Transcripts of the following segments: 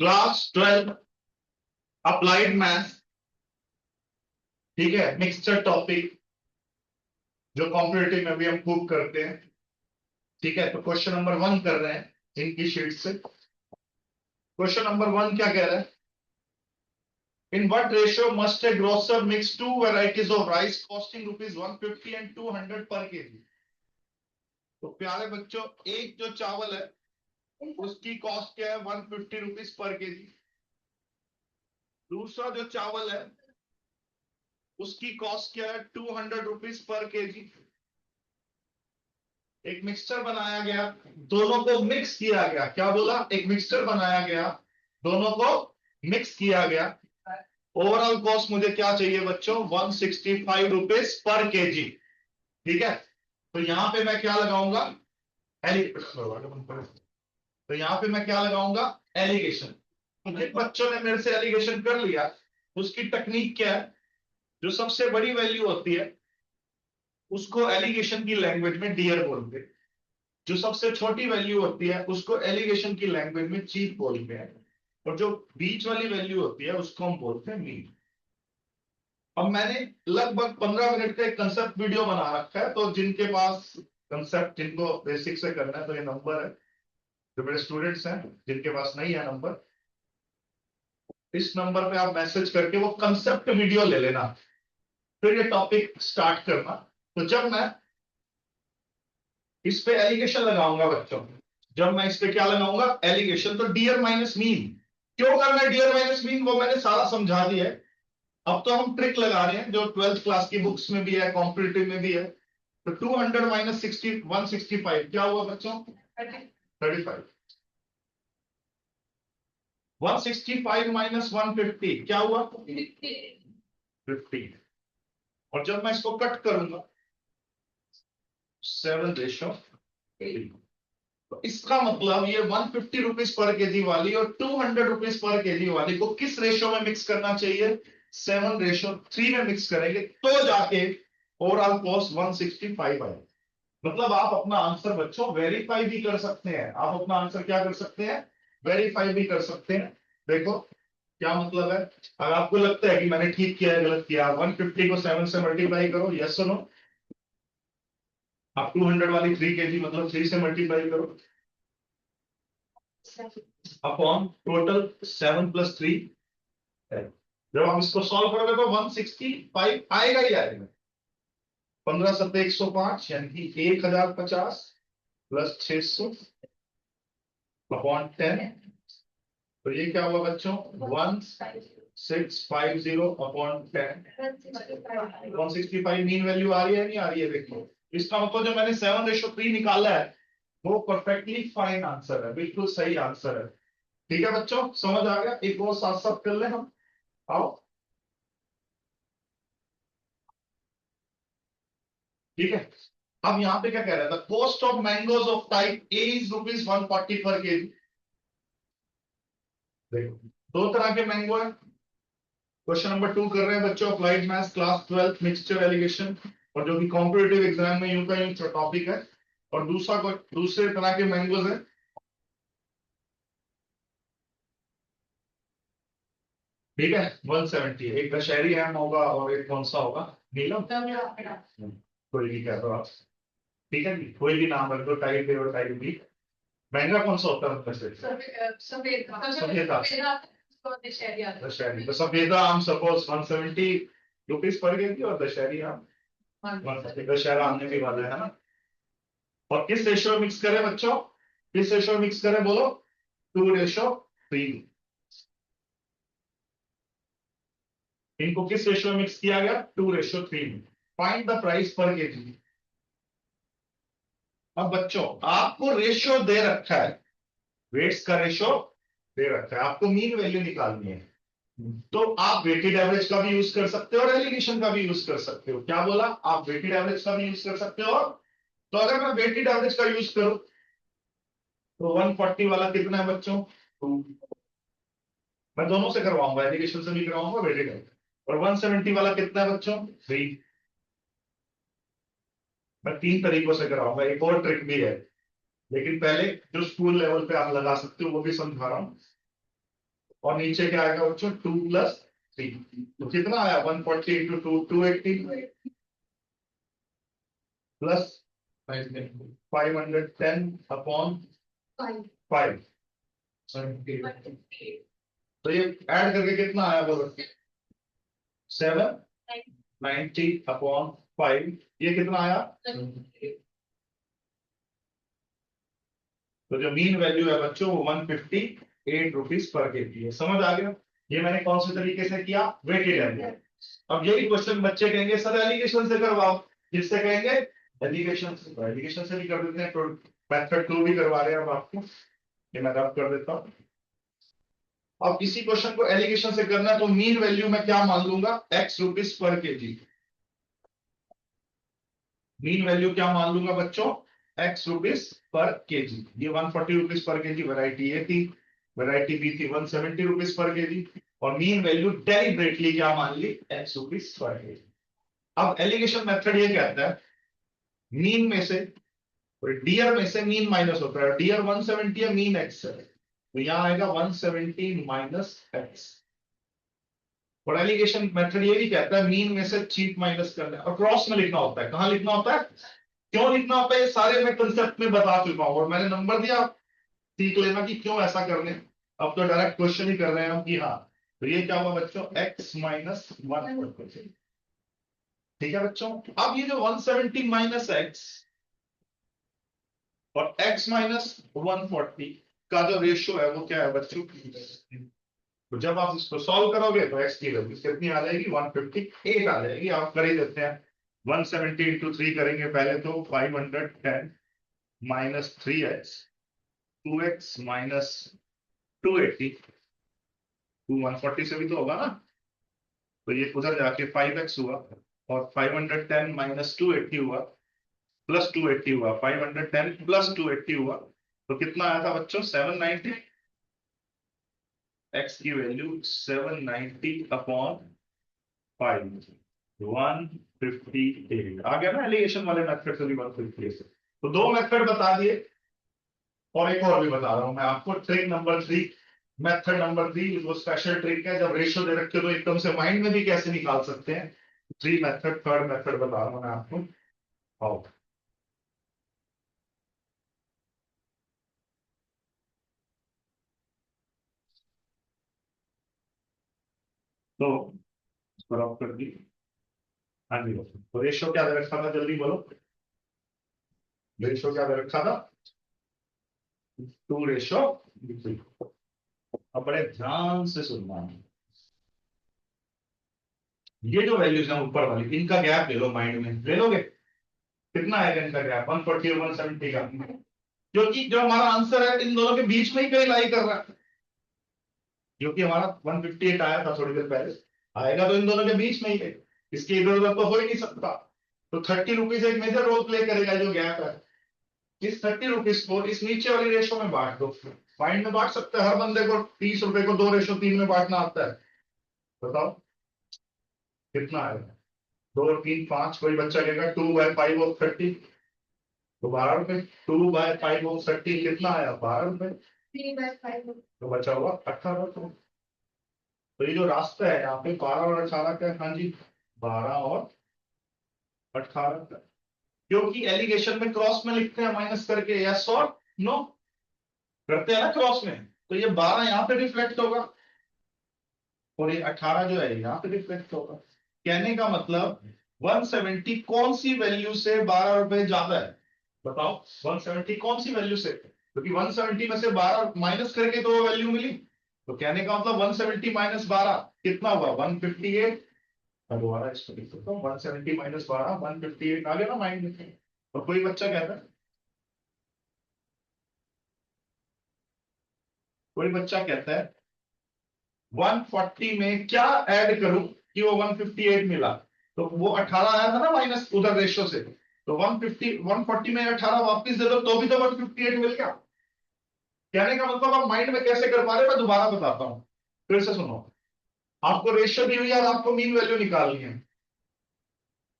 Class 12 applied math, ठीक है, mixture topic जो कॉम्पिटिटिव में भी हम खूब करते हैं। ठीक है, तो क्वेश्चन नंबर 1 कर रहे हैं इनकी शीट से। क्वेश्चन नंबर 1 क्या कह रहा है? In what ratio must a grocer mix two varieties of rice costing rupees 150 and 200 per KG. तो प्यारे बच्चों, एक जो चावल है उसकी कॉस्ट क्या है? 150 रुपीज पर केजी। दूसरा जो चावल है उसकी कॉस्ट क्या है? 200 रुपीज पर केजी। एक मिक्सचर बनाया गया, दोनों को मिक्स किया गया। क्या बोला? एक मिक्सचर बनाया गया, दोनों को मिक्स किया गया। ओवरऑल कॉस्ट मुझे क्या चाहिए बच्चों? 165 रुपीज पर केजी। ठीक है, तो यहां पे मैं क्या लगाऊंगा? तो यहां पे मैं क्या लगाऊंगा? एलिगेशन। तो जिन बच्चों ने मेरे से एलिगेशन कर लिया, उसकी टेक्निक क्या है? जो सबसे बड़ी वैल्यू होती है उसको एलिगेशन की लैंग्वेज में डियर बोलते हैं। जो सबसे छोटी वैल्यू होती है उसको एलिगेशन की लैंग्वेज में चीफ बोलते हैं, और जो बीच वाली वैल्यू होती है उसको हम बोलते हैं मीन। अब मैंने लगभग 15 मिनट का एक कंसेप्ट वीडियो बना रखा है, तो जिनके पास कंसेप्ट, जिनको बेसिक से करना है, तो ये नंबर है। जो मेरे स्टूडेंट्स हैं जिनके पास नहीं है नंबर, इस नंबर पे आप मैसेज करके वो कंसेप्ट वीडियो ले लेना, फिर ये टॉपिक स्टार्ट करना। तो जब मैं इस पे एलिगेशन लगाऊंगा बच्चों, जब मैं इस पे क्या लगाऊंगा? एलिगेशन, तो डियर माइनस मीन। क्यों करना है डियर माइनस मीन, वो मैंने सारा समझा दिया है। अब तो हम ट्रिक लगा रहे हैं जो 12th क्लास की बुक्स में भी है, कॉम्पिटिटिव में भी है। तो 200 माइनस 60 165 क्या हुआ बच्चों? 35। 165 माइनस 150 क्या हुआ? 50। और जब मैं इसको कट करूंगा 7:8, तो इसका मतलब ये 150 रुपीज पर केजी वाली और 200 रुपीज पर केजी वाली को किस रेशो में मिक्स करना चाहिए? 7:3 में मिक्स करेंगे तो जाके ओवरऑल कॉस्ट 165 आए। मतलब आप अपना आंसर बच्चों वेरीफाई भी कर सकते हैं। आप अपना आंसर क्या कर सकते हैं? वेरीफाई भी कर सकते हैं। देखो क्या मतलब है। अगर आपको लगता है कि मैंने ठीक किया है गलत किया, 150 को 7 से मल्टीप्लाई करो, यस और नो। आप 200 वाली 3 केजी मतलब 3 से मल्टीप्लाई करो अपॉन टोटल 7 + 3 है। जब आप इसको सॉल्व करोगे तो 165 आएगा ही आएगा। 15 7 105 यानी कि 1050 प्लस 600 अपॉन 10। तो ये क्या हुआ बच्चों? 1650 अपॉन 10। 165 मीन वैल्यू आ रही है नहीं आ रही है? देखो, इसका मतलब जो मैंने 7:3 निकाला है वो परफेक्टली फाइन आंसर है, बिल्कुल सही आंसर है। ठीक है बच्चों, समझ आ गया? एक और साथ साथ कर ले हम। आओ, ठीक है। अब यहाँ पे क्या कह रहा था? Cost of mangoes of type A is rupees 140 पर केजी। देखो, दो तरह के मैंगो है। क्वेश्चन नंबर 2 कर रहे हैं बच्चों, applied maths class 12 mixture allegation, और जो कि कॉम्पिटिटिव एग्जाम में यूं का यूं टॉपिक है। और दूसरे तरह के मैंगोज है। ठीक है, 170। एक दशहरी आम होगा और एक कौन सा होगा? नीलम। कोई भी कह दो आप। ठीक है जी, कोई भी नाम रख दो, टाइप ए और टाइप बी। महंगा कौन सा होता है उनमें से? सफेदा। दशहरी, तो सफेदा आम सपोज 170 रुपीज पड़ गई थी, और दशहरी आम 150। दशहरा आने भी वाला है ना। और किस रेशो में मिक्स करें बच्चों? किस रेशो में मिक्स करें बोलो? 2:3। इनको किस रेशो में मिक्स किया गया? 2:3 में। फाइंड द प्राइस पर केजी। अब बच्चों आपको रेशो दे रखा है, वेट्स का रेशो दे रखा है, आपको मीन वैल्यू निकालनी है। तो आप वेटेड एवरेज का भी यूज कर सकते हो और एलिगेशन का भी यूज कर सकते हो। क्या बोला? आप वेटेड एवरेज का भी यूज कर सकते हो। तो अगर मैं वेटेड एवरेज का यूज करूं तो 140 वाला कितना है बच्चों? 2। मैं दोनों से करवाऊंगा, एलिगेशन से भी करवाऊंगा, वेटेड एवरेज। और 170 वाला कितना है बच्चों? 3। मैं 3 तरीकों से कराऊंगा, एक और ट्रिक भी है, लेकिन पहले जो स्कूल लेवल पे आप लगा सकते हो वो भी समझा रहा हूं। और नीचे क्या आएगा बच्चों 2 + 3, तो कितना आया 140 इंटू 2 280 प्लस 510 अपॉन 5, तो ये ऐड करके कितना आया बोलो 790 अपॉन 5, ये कितना आया, तो जो मीन वैल्यू है बच्चों वो 158 रुपीज पर केजी है। समझ आ गया, ये मैंने कौन से तरीके से किया, वेटेड एवरेज। अब यही क्वेश्चन बच्चे कहेंगे सर एलिगेशन से करवाओ, किससे कहेंगे, एलिगेशन से, तो एलिगेशन से भी कर देते हैं, तो मेथड 2 भी करवा रहे हैं अब आपको, ये मैं रब कर देता हूँ। अब इसी क्वेश्चन को एलिगेशन से करना है, तो मीन वैल्यू में क्या मान लूंगा, x rupees per KG. Mean value क्या मान लूंगा बच्चों, x रुपीज पर केजी। ये 140 रुपीज पर केजी वैरायटी ए थी, वैरायटी बी थी 170 रुपीज पर केजी, और मीन वैल्यू डेलिबरेटली क्या मान ली, x रुपीज पर केजी। अब एलिगेशन मेथड ये कहता है मीन में से, डियर में से मीन माइनस होता है, डियर 170 है, मीन x है, तो यहां आएगा 170 माइनस x। और एलिगेशन मेथड ये भी कहता है मीन में से चीप माइनस करना है, और क्रॉस में लिखना होता है। कहां लिखना होता है, क्यों लिखना होता है, ये सारे मैं कंसेप्ट में बता चुका हूं, और मैंने नंबर दिया, आप सीख लेना कि क्यों ऐसा करने। अब तो डायरेक्ट क्वेश्चन ही कर रहे हैं हम कि हाँ, तो ये क्या हुआ बच्चों, x माइनस 1, ठीक है बच्चों। अब ये जो 170 माइनस एक्स और x माइनस 140 का जो रेशियो है वो क्या है बच्चों, तो जब आप इसको सॉल्व करोगे तो x की वैल्यू कितनी आ जाएगी, 158 आ जाएगी। आप कर ही देते हैं, 170 इंटू 3 करेंगे पहले, तो 510 माइनस 3x, 2x माइनस 280, 140 से भी तो होगा ना, तो ये उधर जाके 5x हुआ, और 510 माइनस 280 हुआ, प्लस 280 हुआ, 510 प्लस 280 हुआ, तो कितना आया था बच्चों 790, x की वैल्यू 790 अपॉन 5, 158 आ गया ना। एलिगेशन वाले मेथड से भी 158, तो दो मेथड बता दिए, और एक और भी बता रहा हूं मैं आपको, ट्रिक नंबर 3, मेथड नंबर 3 वो स्पेशल ट्रिक है, जब रेशियो दे रखे तो एकदम से माइंड में भी कैसे निकाल सकते हैं। 3 मेथड, थर्ड मेथड बता रहा हूं मैं आपको, आओ। तो इसको रब कर दी, हाँ जी, तो रेशियो क्या दे रखा था, जल्दी बोलो, रेशियो क्या दे रखा था, 2:3। अब बड़े ध्यान से सुनना है, ये जो वैल्यूज है ऊपर वाली, इनका गैप ले लो, माइंड में ले लोगे, कितना आएगा इनका गैप, 140 और 170 का, क्योंकि जो हमारा आंसर है इन दोनों के बीच में ही कहीं लाई कर रहा है, क्योंकि हमारा 158 आया था थोड़ी देर पहले, आएगा तो इन दोनों के बीच में ही है, इसके इधर उधर तो हो ही नहीं सकता। तो 30 रुपीज एक मेजर रोल प्ले करेगा जो गैप है, इस 30 रुपीज को इस नीचे वाली रेशो में बांट दो, पॉइंट में बांट सकते हैं, हर बंदे को 30 रुपए को 2:3 में बांटना आता है, बताओ कितना आएगा, 2 3 5, कोई बच्चा कहेगा 2/5 ऑफ 30, तो 12 रुपए, 2/5 ऑफ 30 कितना आया, 12 रुपए, तो बचा हुआ 18 रुपए। तो ये जो रास्ता है यहाँ पे 12 और 18 का, हाँ जी 12 और 18 का, क्योंकि एलिगेशन में क्रॉस में लिखते हैं माइनस करके, यस और नो करते हैं ना क्रॉस में, तो ये 12 यहाँ पे रिफ्लेक्ट होगा, और ये 18 जो है यहाँ पे रिफ्लेक्ट होगा। कहने का मतलब 170 कौन सी वैल्यू से 12 रुपए ज्यादा है, बताओ 170 कौन सी वैल्यू से, क्योंकि 170 में से 12 माइनस करके तो वो वैल्यू मिली, तो कहने का मतलब 170 माइनस 12 कितना हुआ, 158। दोबारा इसको लिख सकता हूँ, 170 माइनस 12 158 आ गया ना माइंड में। और कोई बच्चा कहता है, कोई बच्चा कहता है 140 में क्या ऐड करूं कि वो 158 मिला, तो वो 18 आया था ना माइनस उधर रेशियो से, तो 150 140 में 18 वापस दे दो तो भी तो 158 मिल गया। कहने का मतलब आप माइंड में कैसे कर पा रहे, मैं दोबारा बताता हूं, फिर से सुनो। आपको रेशियो दी हुई है और आपको मीन वैल्यू निकालनी है,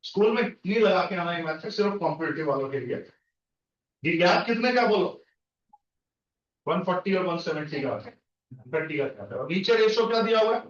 स्कूल में नहीं लगा के आना, ये मैथड सिर्फ कॉम्पिटिटिव वालों के लिए। ये गैप कितने का बोलो, 140 और 170 का, 30 का क्या है, और नीचे रेशो क्या दिया हुआ है,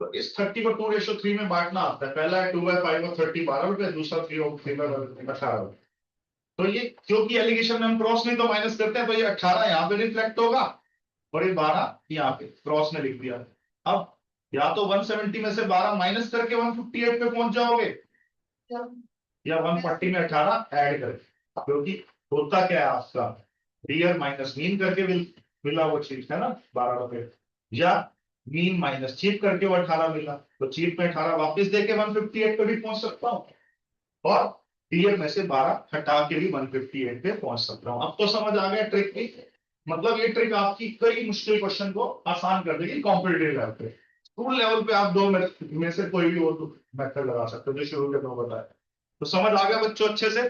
तो इस 30 को 2:3 में बांटना आता है। पहला है 2/5 और 30 12 रुपए, दूसरा 3/3 18। तो ये क्योंकि एलिगेशन में हम क्रॉस नहीं तो माइनस करते हैं, तो ये 18 यहाँ पे रिफ्लेक्ट होगा और ये 12 यहाँ पे क्रॉस में लिख दिया। अब या तो 170 में से 12 माइनस करके 158 पे पहुंच जाओगे, या 140 में 18 ऐड करके, क्योंकि होता क्या है आपका रियल माइनस मीन करके मिला वो चीज है ना 12 रुपए, या मीन माइनस चीप करके वो 18 मिला, तो चीप में 18 वापस देके 158 पे भी पहुंच सकता हूँ, और रियल में से 12 हटा के भी 158 पे पहुंच सकता हूँ। अब तो समझ आ गया ट्रिक की, मतलब ये ट्रिक आपकी कई मुश्किल क्वेश्चन को आसान कर देगी कॉम्पिटेटिव लेवल पे। स्कूल लेवल पे आप दो में से कोई भी वो मेथड लगा सकते हो जो शुरू के दो बताए। तो समझ आ गया बच्चों अच्छे से।